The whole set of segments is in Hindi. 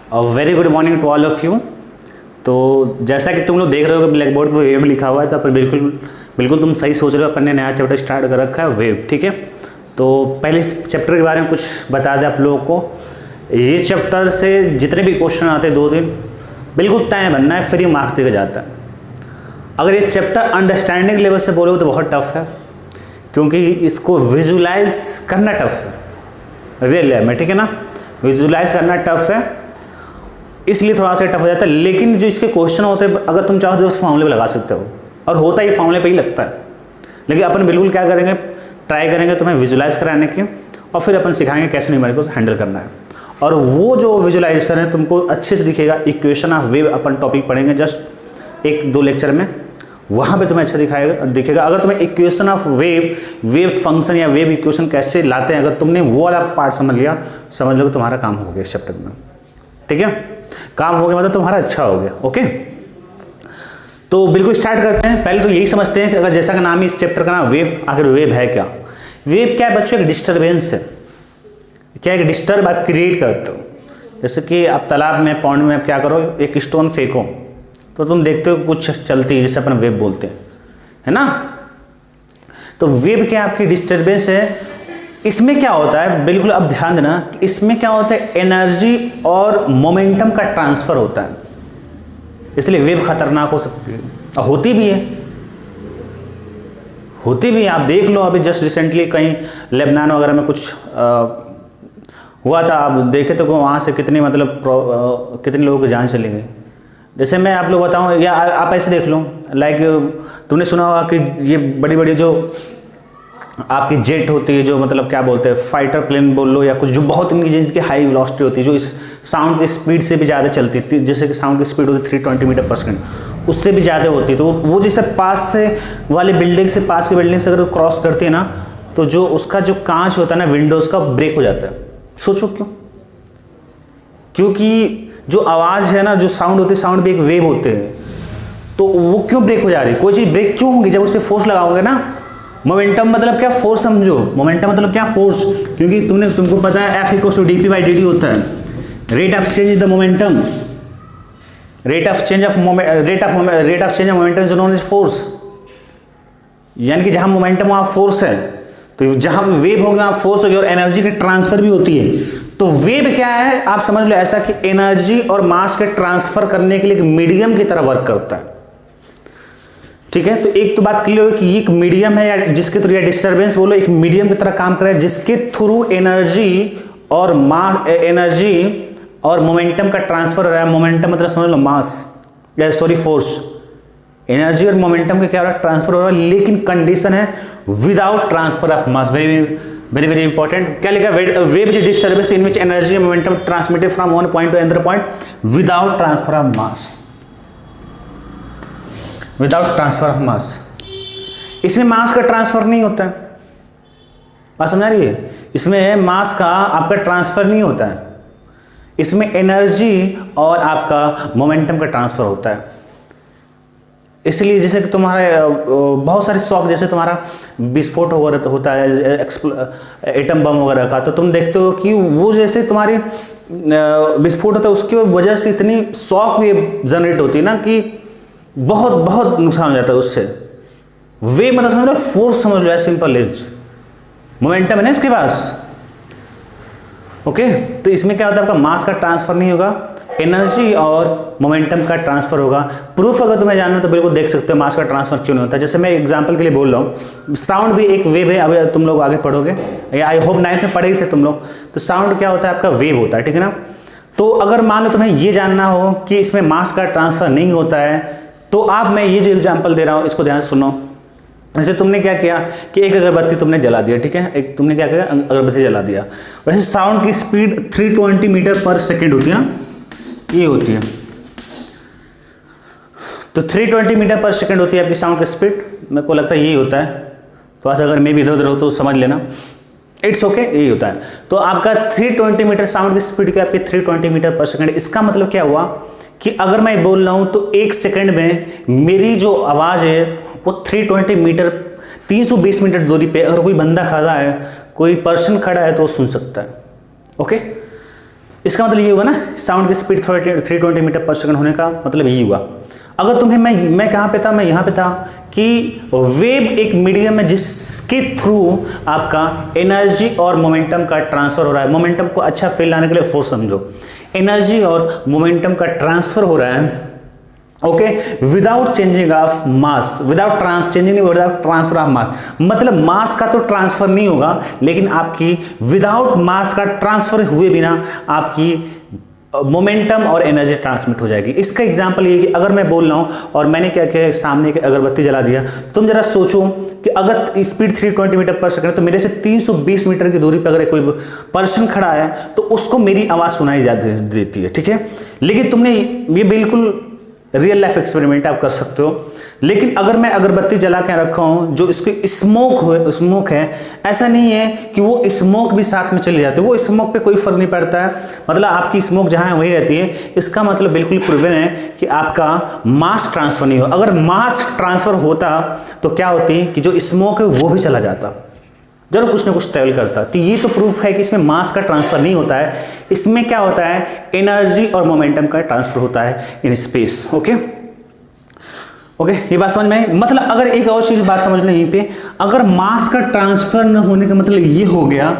Very good morning to all of you. तो जैसा कि तुम लोग देख रहे हो कि ब्लैक बोर्ड पर वेव लिखा हुआ है, तो अपन बिल्कुल तुम सही सोच रहे हो। अपन ने नया चैप्टर स्टार्ट कर रखा है वेव, ठीक है। तो पहले इस चैप्टर के बारे में कुछ बता दें आप लोगों को। ये चैप्टर से जितने भी क्वेश्चन आते हैं 2 दिन बिल्कुल तय बनना है, फ्री मार्क्स दिया जाता है। अगर ये चैप्टर अंडरस्टैंडिंग लेवल से बोलोगे तो बहुत टफ है, क्योंकि इसको विजुलाइज करना टफ है रियल लाइफ में, ठीक है ना। विजुलाइज करना टफ है, इसलिए थोड़ा सा टफ हो जाता है। लेकिन जो इसके क्वेश्चन होते हैं, अगर तुम चाहो तो उस फॉर्मूले पे लगा सकते हो, और होता ही फॉर्मूले पे ही लगता है। लेकिन अपन बिल्कुल क्या करेंगे, ट्राई करेंगे तुम्हें विजुलाइज कराने की, और फिर अपन सिखाएंगे कैसे न्यूमेरिकल को हैंडल करना है। और वो जो विजुलाइजेशन है तुमको अच्छे से दिखेगा। Equation of wave upon topic पढ़ेंगे जस्ट 1-2 लेक्चर में, वहाँ पे तुम्हें अच्छा दिखेगा। अगर तुम्हें इक्वेशन ऑफ वेव फंक्शन या वेव इक्वेशन कैसे लाते हैं, अगर तुमने वो वाला पार्ट समझ लिया, समझ लो कि तुम्हारा काम हो गया इस चैप्टर में, ठीक है। काम हो गया मतलब तुम्हारा अच्छा हो गया, ओके। तो बिल्कुल स्टार्ट करते हैं। पहले तो यही समझते हैं कि अगर जैसा का नाम है इस चैप्टर का नाम वेव, आखिर वेव है क्या। वेव क्या है बच्चों? एक डिस्टर्बेंस है। क्या एक डिस्टर्ब आप क्रिएट करते हो। जैसे कि आप तालाब में, पॉन्ड में आप क्या करो, एक स्टोन फेंको तो तुम देखते हो कुछ चलती है, जिसे अपन वेव बोलते हैं, है ना। तो वेव क्या आपकी डिस्टर्बेंस है। इसमें क्या होता है, बिल्कुल अब ध्यान देना, इसमें क्या होता है, एनर्जी और मोमेंटम का ट्रांसफर होता है। इसलिए वेव खतरनाक हो सकती है, और होती भी है। आप देख लो, अभी जस्ट रिसेंटली कहीं लेबनान वगैरह में कुछ हुआ था, आप देखे तो वहाँ से कितनी कितने लोगों की जान चली गई। जैसे मैं आप लोग बताऊँ, या आप ऐसे देख लो, लाइक तुमने सुना होगा कि ये बड़ी बड़ी जो आपकी जेट होती है, जो क्या बोलते हैं, फाइटर प्लेन बोल लो, या कुछ जो बहुत जिनकी हाई वेलोसिटी होती है, जो इस साउंड की स्पीड से भी ज़्यादा चलती है। जैसे कि साउंड की स्पीड होती है 320 मीटर पर सेकेंड, उससे भी ज़्यादा होती है। तो वो जैसे पास से वाली बिल्डिंग से, पास की बिल्डिंग से अगर क्रॉस करती है ना, तो जो उसका जो कांच होता है ना, विंडोज़ का, ब्रेक हो जाता है। सोचो क्यों? क्योंकि जो आवाज़ है ना, जो साउंड होती है, साउंड भी एक वेव होते हैं। तो वो क्यों ब्रेक हो जा रही है? कोई चीज़ ब्रेक क्यों होगी? जब उस पर फोर्स लगाओगे ना। मोमेंटम मतलब क्या? फोर्स समझो। मोमेंटम मतलब क्या? फोर्स। क्योंकि तुमको पता है F = dp/dt होता है। Rate of change is the momentum. Rate of change of momentum is known as force. यानी कि जहां मोमेंटम वहां फोर्स है, तो जहां वेव होगा वहां फोर्स होगी, और एनर्जी की ट्रांसफर भी होती है। तो वेव क्या है, आप समझ लो ऐसा कि एनर्जी और मास के ट्रांसफर करने के लिए एक मीडियम की तरह वर्क करता है, ठीक है। तो एक तो बात क्लियर हो कि ये एक मीडियम है, या जिसके थ्रू, या डिस्टर्बेंस बोलो, एक मीडियम की तरह काम करे, जिसके थ्रू एनर्जी और मोमेंटम का ट्रांसफर हो रहा है। मोमेंटम मतलब समझ लो मास, या सॉरी फोर्स। एनर्जी और मोमेंटम का क्या हो रहा है? ट्रांसफर हो रहा है। लेकिन कंडीशन है without transfer of mass. Very very important. क्या लिखा? Wave is disturbance in which energy and momentum transmitted from one point two another point without transfer of mass. Without transfer of mass. इसमें मास का ट्रांसफर नहीं होता है। बात समझ रही है? इसमें मास का आपका ट्रांसफर नहीं होता है। इसमें एनर्जी और आपका मोमेंटम का ट्रांसफर होता है। इसलिए जैसे कि तुम्हारा बहुत सारे शॉक, जैसे तुम्हारा विस्फोट वगैरह होता है, एटम बम वगैरह का, तो तुम देखते हो कि वो जैसे तुम्हारी विस्फोट होता है, उसकी वजह से इतनी शॉक वेव जनरेट होती है ना, कि बहुत नुकसान हो जाता है उससे। वेव मतलब समझ लो फोर्स, समझ लो, सिंपल एज। मोमेंटम है ना इसके पास, ओके। तो इसमें क्या होता है, आपका मास का ट्रांसफर नहीं होगा, एनर्जी और मोमेंटम का ट्रांसफर होगा। प्रूफ अगर तुम्हें जानना है तो बिल्कुल देख सकते हो मास का ट्रांसफर क्यों नहीं होता। जैसे मैं एग्जांपल के लिए बोल रहा हूँ, साउंड भी एक वेव है। अभी तुम लोग आगे पढ़ोगे, या आई होप 9th में पढ़े ही थे तुम लोग। तो साउंड क्या होता है, आपका वेव होता है, ठीक है ना। तो अगर मान लो तुम्हें ये जानना हो कि इसमें मास का ट्रांसफर नहीं होता है, तो मैं ये जो एग्जाम्पल दे रहा हूँ इसको ध्यान से सुनो। जैसे तुमने क्या किया कि एक अगरबत्ती तुमने जला दिया, ठीक है। तुमने क्या किया, अगरबत्ती जला दिया। वैसे साउंड की स्पीड 320 मीटर पर सेकेंड होती है ना, ये होती है। तो 320 मीटर पर सेकेंड होती है आपकी साउंड की स्पीड। मेरे को लगता है यही होता है। तो आज अगर मैं भी इधर उधर हो तो समझ लेना, इट्स ओके, यही होता है। तो आपका 320 मीटर साउंड की स्पीड क्या आपकी 320 मीटर पर सेकेंड। इसका मतलब क्या हुआ कि अगर मैं बोल रहा हूँ तो 1 सेकेंड में मेरी जो आवाज़ है वो 320 मीटर, 320 मीटर दूरी पे अगर कोई बंदा खड़ा है, कोई पर्सन खड़ा है, तो वो सुन सकता है, ओके। इसका मतलब ये हुआ ना, साउंड की स्पीड 320 मीटर पर सेकंड होने का मतलब ये हुआ। अगर तुम्हें मैं कहाँ पे था, मैं यहाँ पे था कि वेव एक मीडियम है जिसके थ्रू आपका एनर्जी और मोमेंटम का ट्रांसफर हो रहा है। मोमेंटम को अच्छा फील लाने के लिए फोर्स समझो, एनर्जी और मोमेंटम का ट्रांसफर हो रहा है, okay, without changing of mass, without transfer of mass. मतलब मास का तो ट्रांसफर नहीं होगा, लेकिन आपकी विदाउट मास का ट्रांसफर हुए बिना आपकी मोमेंटम और एनर्जी ट्रांसमिट हो जाएगी। इसका एग्जांपल ये कि अगर मैं बोल रहा हूं और मैंने क्या किया, सामने एक अगरबत्ती जला दिया, तुम जरा सोचो कि अगर स्पीड 320 मीटर पर सेकंड, तो मेरे से 320 मीटर की दूरी पर अगर कोई पर्सन खड़ा है तो उसको मेरी आवाज सुनाई देती है, ठीक है। लेकिन तुमने ये बिल्कुल रियल लाइफ एक्सपेरिमेंट आप कर सकते हो। लेकिन अगर मैं अगरबत्ती जला के रखा हूं जो इसकी स्मोक है, ऐसा नहीं है कि वो स्मोक भी साथ में चली जाती है, वो स्मोक पे कोई फर्क नहीं पड़ता है, मतलब आपकी स्मोक जहां है वही रहती है। इसका मतलब बिल्कुल प्रूवन है कि आपका मास ट्रांसफर नहीं हो। अगर मास ट्रांसफर होता तो क्या होती कि जो स्मोक है वो भी चला जाता, जरूर कुछ ना कुछ ट्रेवल करता। तो ये तो प्रूफ है कि इसमें मास का ट्रांसफर नहीं होता है, इसमें क्या होता है, एनर्जी और मोमेंटम का ट्रांसफर होता है इन स्पेस। ओके, ये बात समझ में आई। मतलब अगर एक और चीज बात समझ लें यहीं पे, अगर मास का ट्रांसफर न होने का मतलब ये हो गया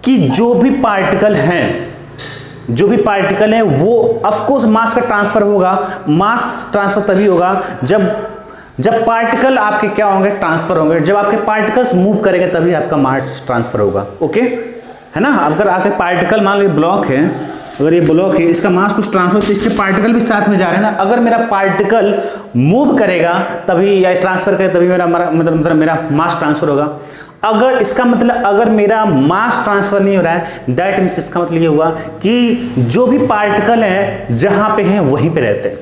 कि जो भी पार्टिकल है वो ऑफकोर्स मास का ट्रांसफर होगा। मास ट्रांसफर तभी होगा जब पार्टिकल आपके क्या होंगे, ट्रांसफर होंगे। जब आपके पार्टिकल्स मूव करेंगे तभी आपका मास ट्रांसफर होगा, ओके, है ना। अगर आपके पार्टिकल मान लो ब्लॉक है, अगर ये ब्लॉक है, इसका मास कुछ ट्रांसफर, तो इसके पार्टिकल भी साथ में जा रहे हैं ना। अगर मेरा पार्टिकल मूव करेगा तभी, या ट्रांसफर करे तभी मतलब मेरा मास ट्रांसफर होगा। अगर इसका मतलब अगर मेरा मास ट्रांसफर नहीं हो रहा है, दैट मीन्स इसका मतलब ये हुआ कि जो भी पार्टिकल है जहां पे हैं वहीं पे रहते हैं,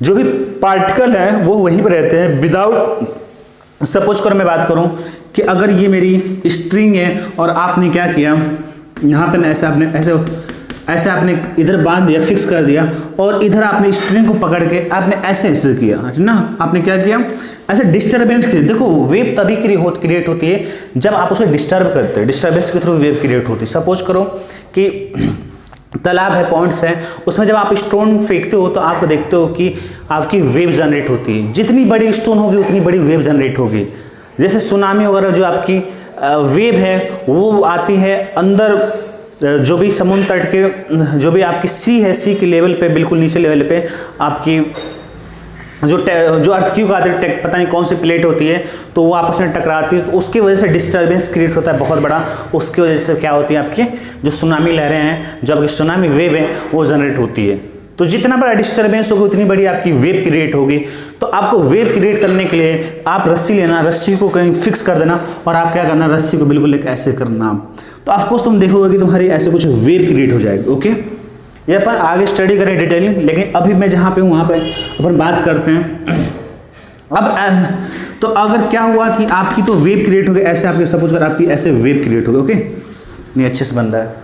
जो भी पार्टिकल है वो वहीं पे रहते हैं विदाउट। सपोज करो मैं बात करूं कि अगर ये मेरी स्ट्रिंग है और आपने क्या किया, यहाँ पे ऐसे आपने इधर बांध दिया, फिक्स कर दिया, और इधर आपने स्ट्रिंग को पकड़ के आपने ऐसे किया ना, आपने क्या किया, ऐसे डिस्टर्बेंस क्रिएट। देखो वेव तभी क्रिएट होती है जब आप उसे डिस्टर्ब करते हैं, डिस्टर्बेंस के थ्रू वेव क्रिएट होती है। सपोज करो कि तालाब है, पॉइंट्स हैं, उसमें जब आप स्टोन फेंकते हो तो आप देखते हो कि आपकी वेव जनरेट होती है। जितनी बड़ी स्टोन होगी उतनी बड़ी वेव जनरेट होगी। जैसे सुनामी वगैरह जो आपकी वेव है वो आती है अंदर, जो भी समुद्र तट के, जो भी आपकी सी है, सी के लेवल पे, बिल्कुल नीचे लेवल पे आपकी जो अर्थक्वेक आती है, पता नहीं कौन सी प्लेट होती है, तो वो आपस में टकराती है, तो उसकी वजह से डिस्टर्बेंस क्रिएट होता है बहुत बड़ा। उसकी वजह से क्या होती है, आपकी जो सुनामी लहरें हैं, जो आपकी सुनामी वेव है वो जनरेट होती है। तो जितना बड़ा डिस्टर्बेंस होगा उतनी बड़ी आपकी वेव क्रिएट होगी। तो आपको वेव क्रिएट करने के लिए आप रस्सी लेना, रस्सी को कहीं फिक्स कर देना, और आप क्या करना, रस्सी को बिल्कुल एक ऐसे करना, तो ऑफकोर्स तुम देखोगे कि तुम्हारी ऐसे कुछ वेव क्रिएट हो जाएगी। ओके, ये अपन आगे स्टडी करें डिटेलिंग, लेकिन अभी मैं जहाँ पे हूँ वहाँ पे अपन बात करते हैं। अब तो अगर क्या हुआ कि आपकी तो वेव क्रिएट हो गई, ऐसे आपके सपोज कर आपकी ऐसे वेव क्रिएट हो गई। ओके, नहीं अच्छे से बन रहा है।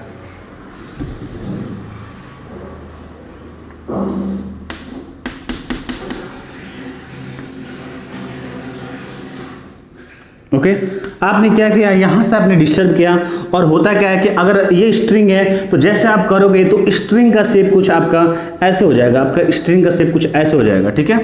ओके, आपने क्या किया, यहाँ से आपने डिस्टर्ब किया, और होता क्या है कि अगर ये स्ट्रिंग है तो जैसे आप करोगे तो स्ट्रिंग का शेप कुछ आपका ऐसे हो जाएगा, आपका स्ट्रिंग का शेप कुछ ऐसे हो जाएगा, ठीक है,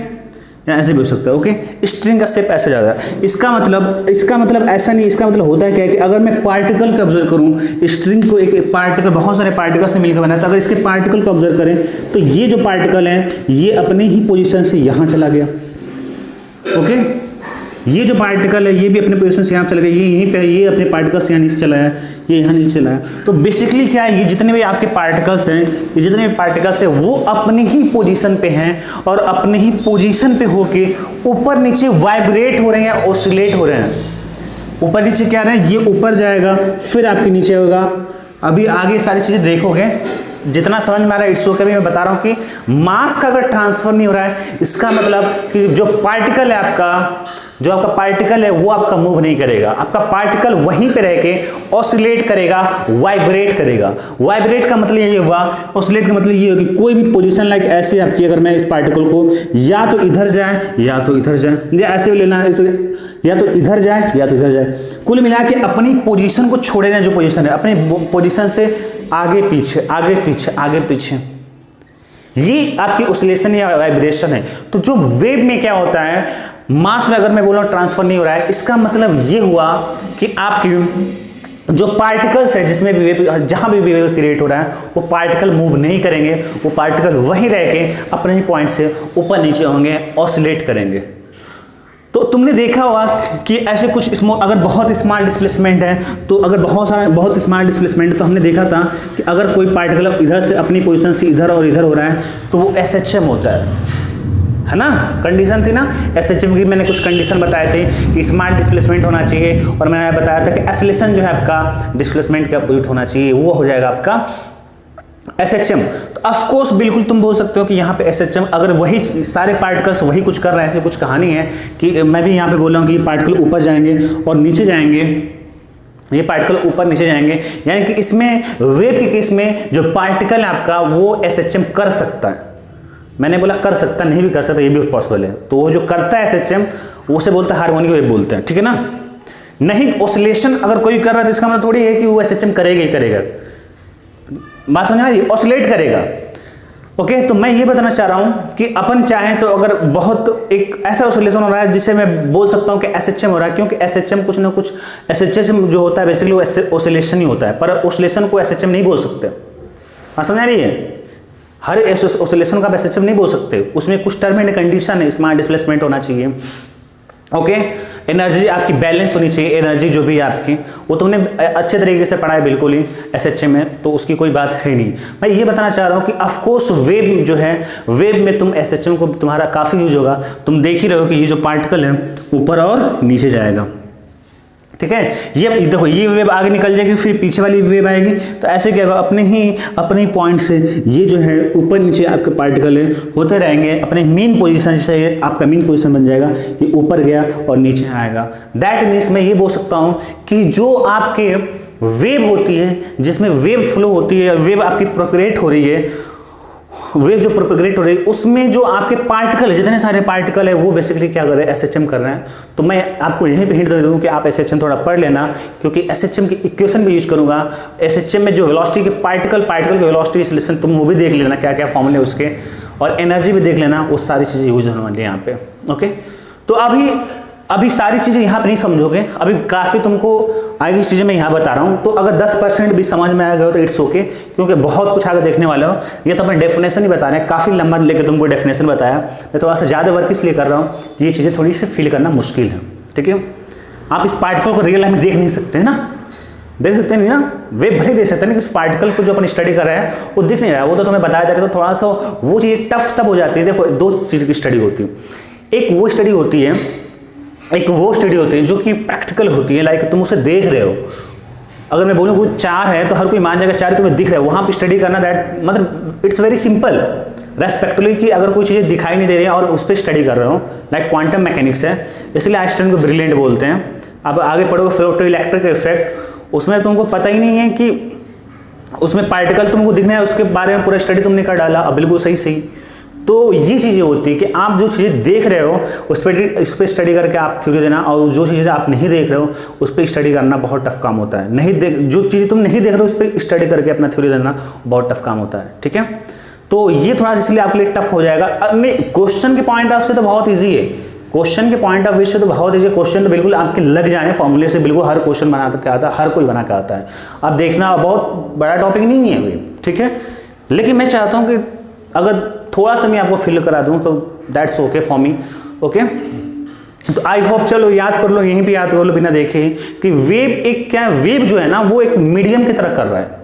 या ऐसे भी हो सकता है। ओके, स्ट्रिंग का शेप ऐसे जाता है। इसका मतलब ऐसा नहीं, इसका मतलब होता है क्या है कि अगर मैं पार्टिकल को ऑब्जर्व करूँ, स्ट्रिंग को एक पार्टिकल, बहुत सारे पार्टिकल से मिलकर बना है, तो अगर इसके पार्टिकल को ऑब्जर्व करें तो ये जो पार्टिकल है ये अपने ही पोजीशन से यहाँ चला गया। ओके, ये जो पार्टिकल है ये भी अपने पोजीशन से यहाँ चला गया, ये यहीं पे, ये अपने पार्टिकल से यहाँ नीचे चला है, ये यहाँ नीचे चला है। तो बेसिकली क्या है, ये जितने भी आपके पार्टिकल्स हैं, ये जितने भी पार्टिकल्स हैं वो अपनी ही पोजीशन पे हैं, और अपनी ही पोजीशन पे होके ऊपर नीचे वाइब्रेट हो रहे हैं, ऑसिलेट हो रहे हैं। ऊपर नीचे क्या रहे हैं, ये ऊपर जाएगा फिर आपके नीचे होगा। अभी आगे सारी चीज़ें देखोगे, जितना समझ में आ रहा है इट्स ओके। मैं बता रहा हूँ कि मास का अगर ट्रांसफर नहीं हो रहा है, इसका मतलब कि जो पार्टिकल है आपका, जो आपका पार्टिकल है वो आपका मूव नहीं करेगा, आपका पार्टिकल वहीं पे रह के ऑसिलेट करेगा, वाइब्रेट करेगा। वाइब्रेट का मतलब ये हुआ, ऑसिलेट का मतलब ये हो कि कोई भी पोजीशन लाइक ऐसे आपकी, अगर मैं इस पार्टिकल को या तो इधर जाए या तो इधर जाए, या ऐसे भी लेना है, तो या तो इधर जाए या तो इधर जाए। कुल मिला के अपनी पोजीशन को छोड़े ना, जो पोजीशन है अपनी पोजीशन से आगे पीछे आगे पीछे आगे पीछे, ये आपकी ऑसिलेशन या वाइब्रेशन है। तो जो वेव में क्या होता है, मास में अगर मैं बोल रहा हूं ट्रांसफर नहीं हो रहा है, इसका मतलब ये हुआ कि आपकी जो पार्टिकल्स है जिसमें भी वेव, जहां भी वेव क्रिएट हो रहा है, वो पार्टिकल मूव नहीं करेंगे, वो पार्टिकल वहीं रह के अपने ही पॉइंट से ऊपर नीचे होंगे, ऑसिलेट करेंगे। तो तुमने देखा होगा कि ऐसे कुछ अगर बहुत स्मॉल डिस्प्लेसमेंट है, तो अगर बहुत स्मॉल डिस्प्लेसमेंट है, तो हमने देखा था कि अगर कोई पार्टिकल इधर से अपनी पोजीशन से इधर और इधर हो रहा है तो वो SHM होता है ना। कंडीशन थी ना SHM की, मैंने कुछ कंडीशन बताए थे कि स्मॉल डिस्प्लेसमेंट होना चाहिए, और मैंने बताया था कि एक्सेलरेशन जो है आपका डिस्प्लेसमेंट के अपोजिट होना चाहिए, वो हो जाएगा आपका SHM। तो ऑफ कोर्स बिल्कुल तुम बोल सकते हो कि यहाँ पे SHM, अगर वही सारे पार्टिकल्स वही कुछ कर रहे हैं, ऐसे कुछ कहानी है कि मैं भी यहाँ पे बोल रहा हूँ कि ये पार्टिकल ऊपर जाएंगे और नीचे जाएंगे, ये पार्टिकल ऊपर नीचे जाएंगे, यानी कि इसमें वेव के केस में जो पार्टिकल है आपका वो SHM कर सकता है। मैंने बोला कर सकता, नहीं भी कर सकता, ये भी पॉसिबल है। तो वो जो करता है SHM, उसे बोलता है हार्मोनिक वेव बोलते हैं, ठीक है ना। नहीं, ऑसिलेशन अगर कोई कर रहा है तो इसका मतलब थोड़ी है कि वो SHM करेगा ही करेगा, बात समझ आ रही है, ऑसिलेट करेगा। ओके, तो मैं ये बताना चाह रहा हूं कि अपन चाहें तो अगर बहुत एक ऐसा ऑसिलेशन हो रहा है जिसे मैं बोल सकता हूं कि SHM हो रहा है, क्योंकि SHM कुछ ना कुछ SHM जो होता है बेसिकली वो ऑसिलेशन ही होता है, पर ऑसिलेशन को SHM नहीं बोल सकते। बात समझ आ रही है, हर ऑसिलेशन का SHM नहीं बोल सकते, उसमें कुछ टर्म एंड कंडीशन है। स्मॉल डिस्प्लेसमेंट होना चाहिए, ओके, एनर्जी आपकी बैलेंस होनी चाहिए, एनर्जी जो भी है आपकी, वो तुमने अच्छे तरीके से पढ़ा है बिल्कुल ही SHM में, तो उसकी कोई बात है नहीं। मैं ये बताना चाह रहा हूँ कि ऑफ कोर्स वेव जो है, वेव में तुम SHM को तुम्हारा काफ़ी यूज होगा। तुम देख ही रहे हो कि ये जो पार्टिकल है ऊपर और नीचे जाएगा, ठीक है। ये देखो, ये वेव आगे निकल जाएगी, फिर पीछे वाली वेव आएगी, तो ऐसे क्या होगा, अपने ही पॉइंट से ये जो है ऊपर नीचे आपके पार्टिकल है होते रहेंगे, अपने मेन पोजीशन से आपका मेन पोजीशन बन जाएगा, ये ऊपर गया और नीचे आएगा। दैट मीन्स मैं ये बोल सकता हूँ कि जो आपके वेव होती है, जिसमें वेव फ्लो होती है, वेव आपकी प्रोपगेट हो रही है, वेव जो प्रोपगेट हो रही है, उसमें जो आपके पार्टिकल है, जितने सारे पार्टिकल है, वो बेसिकली क्या कर रहे हैं, SHM कर रहे हैं। तो मैं आपको यहीं पे हिंट दे दूं कि आप SHM थोड़ा पढ़ लेना, क्योंकि SHM की इक्वेशन भी यूज करूंगा। SHM में जो वेलोसिटी के पार्टिकल की वेलोसिटी एक्सेलरेशन, तुम वो भी देख लेना क्या क्या फॉर्मूले उसके, और एनर्जी भी देख लेना, वो सारी चीज़ें यूज होने वाली है यहाँ पे। ओके, तो अभी सारी चीज़ें यहाँ पे नहीं समझोगे, अभी काफ़ी तुमको आगे चीज़ें मैं यहाँ बता रहा हूँ। तो अगर 10% भी समझ में आ गया हो तो इट्स ओके, क्योंकि बहुत कुछ आगे देखने वाले हो। ये तो अपन डेफिनेशन ही बता रहे हैं, काफ़ी लंबा लेके तुमको डेफिनेशन बताया। मैं थोड़ा सा ज़्यादा वर्क इसलिए कर रहा हूँ, ये चीज़ें थोड़ी सी फील करना मुश्किल है, ठीक है। आप इस पार्टिकल को रियल लाइफ में देख नहीं सकते ना, देख सकते नहीं ना, वे भले देख सकते हैं, उस पार्टिकल को जो अपन स्टडी कर रहे हैं वो दिख नहीं रहा है। वो तो तुम्हें बताया जा रहा है, तो थोड़ा सा वो चीज़ टफ तब हो जाती है। देखो, दो चीज़ की स्टडी होती है, एक वो स्टडी होती है जो कि प्रैक्टिकल होती है, लाइक तुम उसे देख रहे हो। अगर मैं बोलूँ कोई 4 है तो हर कोई मान जाएगा 4 तुम्हें दिख रहा है, वहाँ पे स्टडी करना, दैट मतलब इट्स वेरी सिंपल रेस्पेक्टिवली कि अगर कोई चीज़ें दिखाई नहीं दे रही है और उस पर स्टडी कर रहे हो, लाइक क्वांटम मैकेनिक्स है, इसलिए आइंस्टाइन को ब्रिलियंट बोलते हैं। अब आगे पढ़ोगे फोटोइलेक्ट्रिक इफेक्ट, उसमें तुमको पता ही नहीं है कि उसमें पार्टिकल तुमको दिखना है, उसके बारे में पूरा स्टडी तुमने कर डाला। अब बिल्कुल सही। तो ये चीज़ें होती है कि आप जो चीज़ें देख रहे हो उस पर स्टडी करके आप थ्योरी देना, और जो चीज़ें आप नहीं देख रहे हो उस पर स्टडी करना बहुत टफ काम होता है। जो चीज़ें तुम नहीं देख रहे हो उस पर स्टडी करके अपना थ्योरी देना बहुत टफ काम होता है, ठीक है। तो ये थोड़ा सा इसलिए आपके लिए टफ हो जाएगा। क्वेश्चन के पॉइंट ऑफ से तो बहुत ईजी है, क्वेश्चन के पॉइंट ऑफ व्यू से तो बहुत ईजी। क्वेश्चन तो बिल्कुल आपके लग जाए फॉर्मूले से, बिल्कुल हर क्वेश्चन बना के आता है, हर कोई बना के आता है। अब देखना, बहुत बड़ा टॉपिक नहीं है ये, ठीक है। लेकिन मैं चाहता हूँ कि अगर थोड़ा सा मैं आपको फील करा दूं तो that's okay for me, okay. तो आई होप, चलो याद कर लो, यहीं पे याद कर लो बिना देखे कि वेव एक क्या, वेव जो है ना वो एक मीडियम की तरह कर रहा है।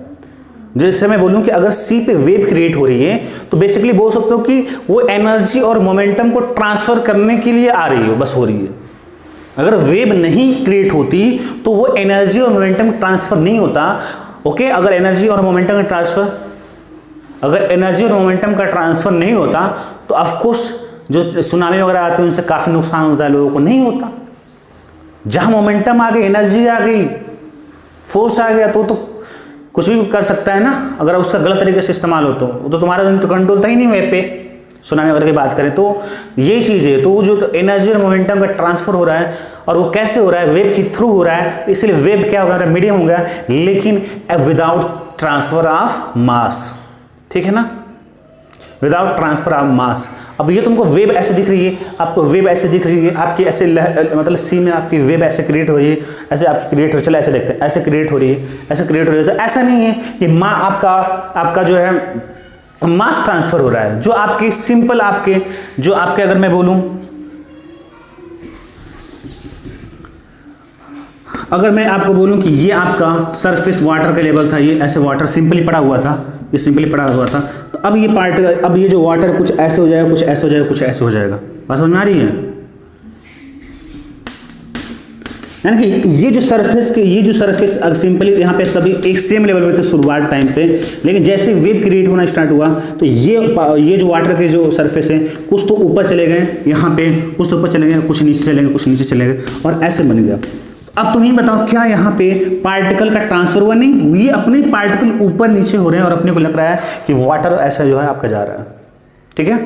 जैसे मैं बोलूं कि अगर सी पे वेव क्रिएट हो रही है तो बेसिकली बोल सकते हो कि वो एनर्जी और मोमेंटम को ट्रांसफर करने के लिए आ रही है, बस हो रही है। अगर वेव नहीं क्रिएट होती तो वो एनर्जी और मोमेंटम ट्रांसफर नहीं होता, ओके। अगर एनर्जी और मोमेंटम का ट्रांसफर नहीं होता तो ऑफकोर्स जो सुनामी वगैरह आते हैं उनसे काफ़ी नुकसान होता है लोगों को, नहीं होता। जहाँ मोमेंटम आ गई, एनर्जी आ गई, फोर्स आ गया, तो कुछ भी कर सकता है ना। अगर उसका गलत तरीके से इस्तेमाल हो तो तुम्हारा तो कंट्रोल था ही नहीं वे पे, सुनामी वगैरह की बात करें तो यही चीज़ है। तो जो एनर्जी और मोमेंटम का ट्रांसफर हो रहा है और वो कैसे हो रहा है, वेव के थ्रू हो रहा है, तो इसलिए वेव क्या होगा, मीडियम हो गया, लेकिन विदाउट ट्रांसफर ऑफ मास, ठीक है ना, विदाउट ट्रांसफर ऑफ मास। अब ये तुमको वेव ऐसे दिख रही है, आपको वेव ऐसे दिख रही है, आपकी ऐसे मतलब सी में आपकी वेव ऐसे क्रिएट हो रही है, ऐसे आपकी क्रिएट हो, चलो ऐसे देखते हैं, ऐसे क्रिएट हो रही है, ऐसे क्रिएट हो रही है। तो ऐसा नहीं है कि आपका जो है मास ट्रांसफर हो रहा है, जो आपकी सिंपल आपके अगर मैं बोलूं, अगर मैं आपको बोलूं कि ये आपका सरफेस वाटर का लेवल था, ये ऐसे वाटर सिंपली पड़ा हुआ था, ये सिंपली पड़ा हुआ था, तो अब ये पार्ट, अब ये जो वाटर कुछ ऐसे हो जाएगा, कुछ ऐसे हो जाएगा, कुछ ऐसे हो जाएगा, बात समझ में आ रही है? यानी कि ये जो सरफेस सिंपली यहाँ पे सभी एक सेम लेवल पे थे शुरुआत टाइम पे, लेकिन जैसे वेव क्रिएट होना स्टार्ट हुआ तो ये जो वाटर के जो सरफेस है कुछ तो ऊपर चले गए, यहाँ पे कुछ तो ऊपर चले गए, कुछ नीचे चले गए, कुछ नीचे चले गए, और ऐसे बन गया। अब तुम ही बताओ, क्या यहाँ पे पार्टिकल का ट्रांसफर हुआ? नहीं, ये अपने पार्टिकल ऊपर नीचे हो रहे हैं और अपने को लग रहा है कि वाटर ऐसा जो है आपका जा रहा है, ठीक है।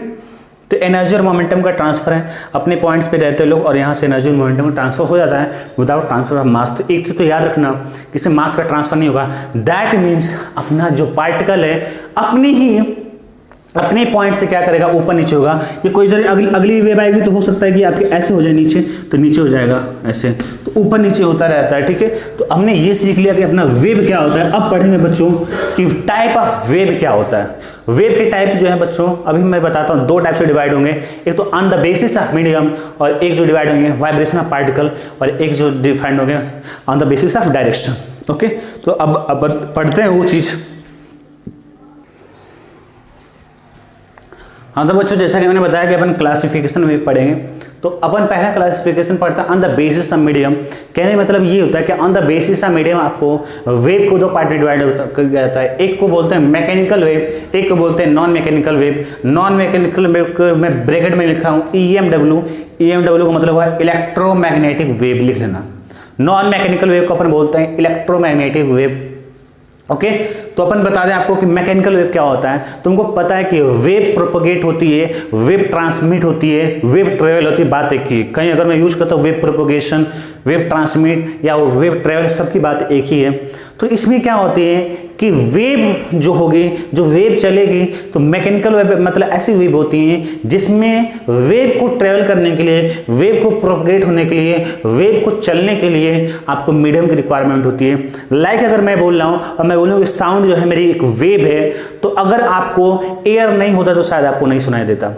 तो एनर्जी और मोमेंटम का ट्रांसफर है, अपने पॉइंट्स पे रहते हैं लोग, और यहाँ से एनर्जी और मोमेंटम का ट्रांसफर हो जाता है विदाउट ट्रांसफर ऑफ मास। तो एक चीज़ तो याद रखना, किसी मास का ट्रांसफर नहीं होगा, दैट मीन्स अपना जो पार्टिकल है अपने पॉइंट से क्या करेगा, ऊपर नीचे होगा। ये कोई जरा अगली वेव आएगी तो हो सकता है कि आपके ऐसे हो जाए नीचे, तो नीचे हो जाएगा ऐसे, तो ऊपर नीचे होता रहता है, ठीक है। तो हमने ये सीख लिया कि अपना वेव क्या होता है। अब पढ़ेंगे बच्चों कि टाइप ऑफ वेव क्या होता है। वेव के टाइप जो है बच्चों, अभी मैं बताता हूँ, दो टाइप से डिवाइड होंगे, एक तो on the basis of medium, और एक जो डिवाइड होंगे वाइब्रेशन ऑफ पार्टिकल, और एक जो डिफाइंड होंगे on the basis of direction. Okay, तो अब पढ़ते हैं वो चीज़। हाँ तो बच्चों, जैसा कि मैंने बताया कि अपन क्लासिफिकेशन वेव पढ़ेंगे, तो अपन पहला क्लासिफिकेशन पढ़ता है on the basis of medium. कहने का मतलब ये होता है कि on the basis of medium आपको वेव को दो पार्ट में डिवाइड किया जाता है। एक को बोलते हैं मैकेनिकल वेव, एक को बोलते हैं non mechanical wave. Non mechanical wave को मैं ब्रैकेट में लिखा हूँ EMW। EMW का मतलब है इलेक्ट्रोमैग्नेटिक वेव, लिख लेना। नॉन मैकेनिकल वेव को अपन बोलते हैं इलेक्ट्रोमैग्नेटिक वेव। ओके, तो अपन बता दें आपको कि मैकेनिकल वेव क्या होता है। तुमको पता है कि वेव प्रोपोगेट होती है, वेव ट्रांसमिट होती है, वेव ट्रेवल होती है, बात एक ही। कहीं अगर मैं यूज करता हूँ वेव प्रोपोगेशन, वेव ट्रांसमिट या वेव ट्रेवल, सबकी बात एक ही है। तो इसमें क्या होती है कि वेव जो होगी, जो वेव चलेगी, तो मैकेनिकल वेव मतलब ऐसी वेव होती हैं जिसमें वेव को ट्रेवल करने के लिए, वेव को प्रोपगेट होने के लिए, वेव को चलने के लिए आपको मीडियम की रिक्वायरमेंट होती है। लाइक अगर मैं बोल रहा हूँ और मैं बोलूँ कि साउंड जो है मेरी एक वेव है, तो अगर आपको एयर नहीं होता तो शायद आपको नहीं सुनाई देता,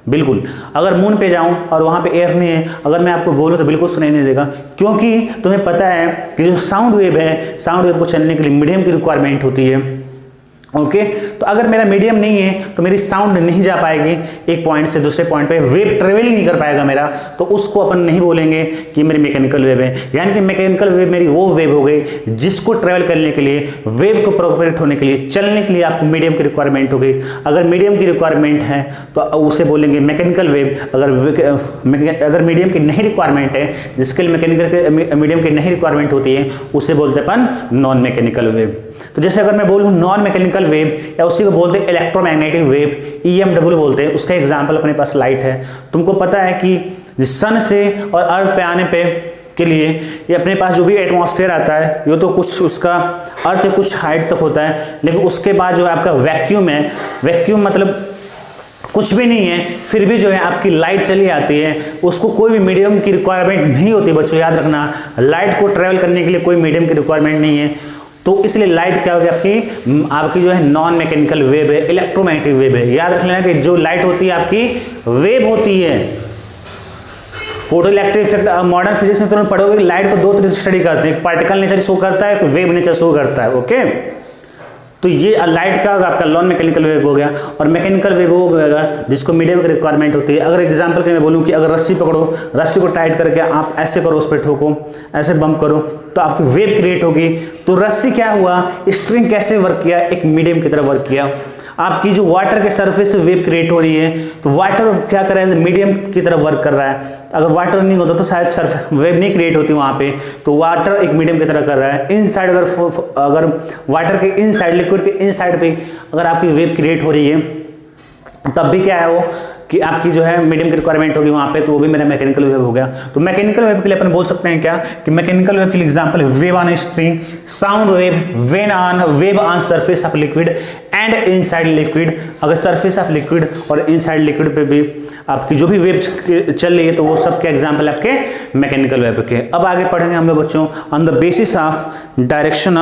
बिल्कुल। अगर मून पे जाऊं और वहां पे एयर नहीं है, अगर मैं आपको बोलूं तो बिल्कुल सुनाई नहीं देगा, क्योंकि तुम्हें पता है कि जो साउंड वेव है, साउंड वेव को चलने के लिए मीडियम की रिक्वायरमेंट होती है। ओके, तो अगर मेरा मीडियम नहीं है तो मेरी साउंड नहीं जा पाएगी एक पॉइंट से दूसरे पॉइंट पे, वेव ट्रेवल नहीं कर पाएगा मेरा, तो उसको अपन नहीं बोलेंगे कि मेरी मैकेनिकल वेव है। यानी कि मैकेनिकल वेव मेरी वो वेव हो गई जिसको ट्रेवल करने के लिए, वेव को प्रोपगेट होने के लिए, चलने के लिए आपको मीडियम की रिक्वायरमेंट हो गई। अगर मीडियम की रिक्वायरमेंट है तो उसे बोलेंगे मैकेनिकल वेव। अगर मीडियम की नहीं रिक्वायरमेंट है, जिसके लिए मैकेनिकल मीडियम की नहीं रिक्वायरमेंट होती है, उसे बोलते अपन नॉन मैकेनिकल वेव। तो जैसे अगर मैं बोलूँ नॉन मैकेनिकल वेव, या उसी को बोलते हैं इलेक्ट्रोमैग्नेटिक वेव, EMW बोलते हैं। उसका एग्जांपल अपने पास लाइट है। तुमको पता है कि सन से और अर्थ पे आने पे के लिए ये अपने पास जो भी एटमॉस्फेयर आता है, ये तो कुछ उसका अर्थ से कुछ हाइट तक होता है, लेकिन उसके बाद जो आपका वैक्यूम है, वैक्यूम मतलब कुछ भी नहीं है, फिर भी जो है आपकी लाइट चली आती है। उसको कोई भी मीडियम की रिक्वायरमेंट नहीं होती बच्चों, याद रखना। लाइट को ट्रेवल करने के लिए कोई मीडियम की रिक्वायरमेंट नहीं है, तो इसलिए लाइट क्या होगी आपकी जो है नॉन मैकेनिकल वेव है, इलेक्ट्रोमैग्नेटिक वेव है। याद रख लेना कि जो लाइट होती है आपकी वेव होती है। Photo electric effect modern physics में तुम पढ़ोगे, लाइट को दो तरह से स्टडी करते हैं, पार्टिकल नेचर शो करता है, एक वेव नेचर शो करता है। ओके, तो ये लाइट का आपका नॉन मैकेनिकल वेव हो गया, और मैकेनिकल वेव हो गया जिसको मीडियम की रिक्वायरमेंट होती है। अगर एग्जांपल के मैं बोलूँ कि अगर रस्सी पकड़ो, रस्सी को टाइट करके आप ऐसे करो, उस पर ठोको, ऐसे बम्प करो, तो आपकी वेव क्रिएट होगी। तो रस्सी क्या हुआ, स्ट्रिंग कैसे वर्क किया, एक मीडियम की तरह वर्क किया। आपकी जो वाटर के सरफेस से वेव क्रिएट हो रही है, तो वाटर क्या कर रहा है, मीडियम की तरह वर्क कर रहा है। अगर वाटर नहीं होता तो शायद सरफेस वेव नहीं क्रिएट होती वहाँ पे, तो वाटर एक मीडियम की तरह कर रहा है। इन साइड अगर वाटर के इन साइड, लिक्विड के इन साइड पे अगर आपकी वेव क्रिएट हो रही है, तब भी क्या है वो कि आपकी जो है मीडियम की रिक्वायरमेंट होगी वहाँ पे, तो वो भी मेरा मैकेनिकल वेव हो गया। तो मैकेनिकल वेव के लिए अपन बोल सकते हैं क्या कि मैकेनिकल वेव के लिए एग्जांपल है wave on string, sound wave, wave on surface of liquid and inside liquid. अगर सरफेस ऑफ लिक्विड और इनसाइड लिक्विड पे भी आपकी जो भी वेव चल रही है तो वो सब के एग्जाम्पल आपके मैकेनिकल वेव के। अब आगे पढ़ेंगे हम लोग बच्चों on the basis of direction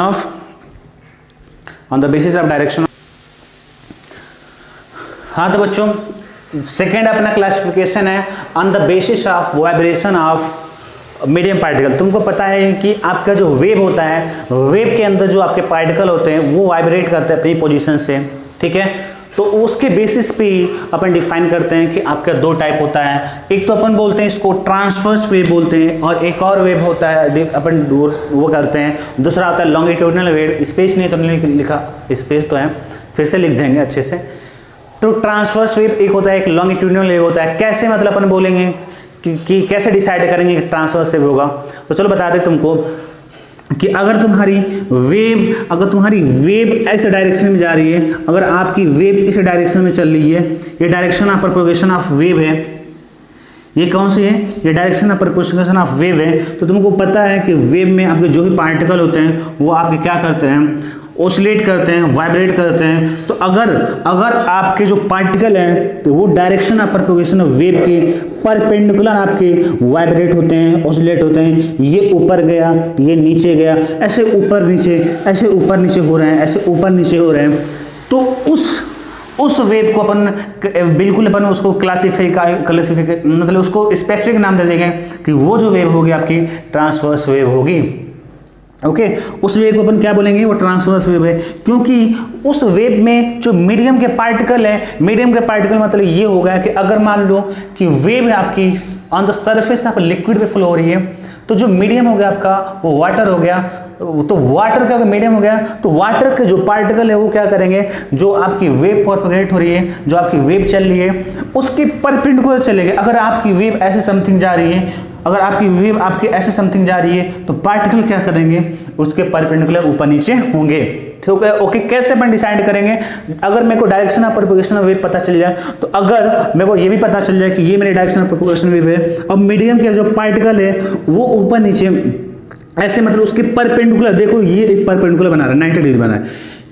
हाँ तो बच्चों सेकेंड अपना क्लासिफिकेशन है on the basis of vibration of medium particle. तुमको पता है कि आपका जो वेव होता है, वेव के अंदर जो आपके पार्टिकल होते हैं वो वाइब्रेट करते हैं अपनी पोजीशन से, ठीक है। तो उसके बेसिस पे ही अपन डिफाइन करते हैं कि आपका दो टाइप होता है। एक तो अपन बोलते हैं इसको ट्रांसवर्स वेव बोलते हैं, और एक और वेव होता है अपन वो करते हैं, दूसरा होता है लॉन्गिट्यूडिनल वेव। स्पेस नहीं तुमने लिखा, स्पेस तो है, फिर से लिख देंगे अच्छे से। तो ट्रांसवर्स वेव एक होता है, एक लॉन्गिट्यूडिनल वेव होता है। कैसे मतलब अपन बोलेंगे कि कैसे डिसाइड करेंगे कि ट्रांसवर्स वेव होगा, तो चलो बता दे तुमको कि अगर तुम्हारी वेव ऐसे डायरेक्शन में जा रही है, अगर आपकी वेव इस डायरेक्शन में चल रही है, ये direction of propagation of wave है, ये कौन सी है, ये direction of propagation of wave है। तो तुमको पता है कि वेव में आपके जो भी पार्टिकल होते हैं वो आपके क्या करते हैं, ओसिलेट करते हैं, वाइब्रेट करते हैं। तो अगर आपके जो पार्टिकल हैं तो वो direction of propagation of wave के परपेंडिकुलर आपके वाइब्रेट होते हैं, ओसिलेट होते हैं। ये ऊपर गया, ये नीचे गया, ऐसे ऊपर नीचे, ऐसे ऊपर नीचे हो रहे हैं, ऐसे ऊपर नीचे हो रहे हैं। तो उस वेव को अपन बिल्कुल अपन उसको क्लासिफाई मतलब उसको स्पेसिफिक नाम दे देंगे कि वो जो वेव होगी आपकी ट्रांसवर्स वेव होगी। ओके, उस वेव को अपन क्या बोलेंगे, वो ट्रांसवर्स वेव है, क्योंकि उस वेव में जो मीडियम के पार्टिकल है, मीडियम के पार्टिकल मतलब ये होगा कि अगर मान लो कि वेव आपकी on the surface of liquid पे फ्लो हो रही है, तो जो मीडियम हो गया आपका वो वाटर हो गया। तो वाटर का अगर मीडियम हो गया तो वाटर के जो पार्टिकल है वो क्या करेंगे, जो आपकी वेव प्रोपगेट हो रही है, जो आपकी वेव चल रही है उसके परपेंडिकुलर चलेंगे। अगर आपकी वेव ऐसे समथिंग जा रही है, अगर आपकी वेव आपके ऐसे समथिंग जा रही है तो पार्टिकल क्या करेंगे, उसके परपेंडिकुलर ऊपर नीचे होंगे। ठीक है, ओके। कैसे अपन डिसाइड करेंगे, अगर मेरे को direction of propagation of wave पता चल जाए, तो अगर मेरे को ये भी पता चल जाए कि ये मेरे डायरेक्शन ऑफ प्रोपगेशन वेव है, अब मीडियम के जो पार्टिकल है वो ऊपर नीचे ऐसे मतलब उसके परपेंडिकुलर, देखो ये एक परपेंडिकुलर बना रहा है, 90 डिग्री बना रहा है,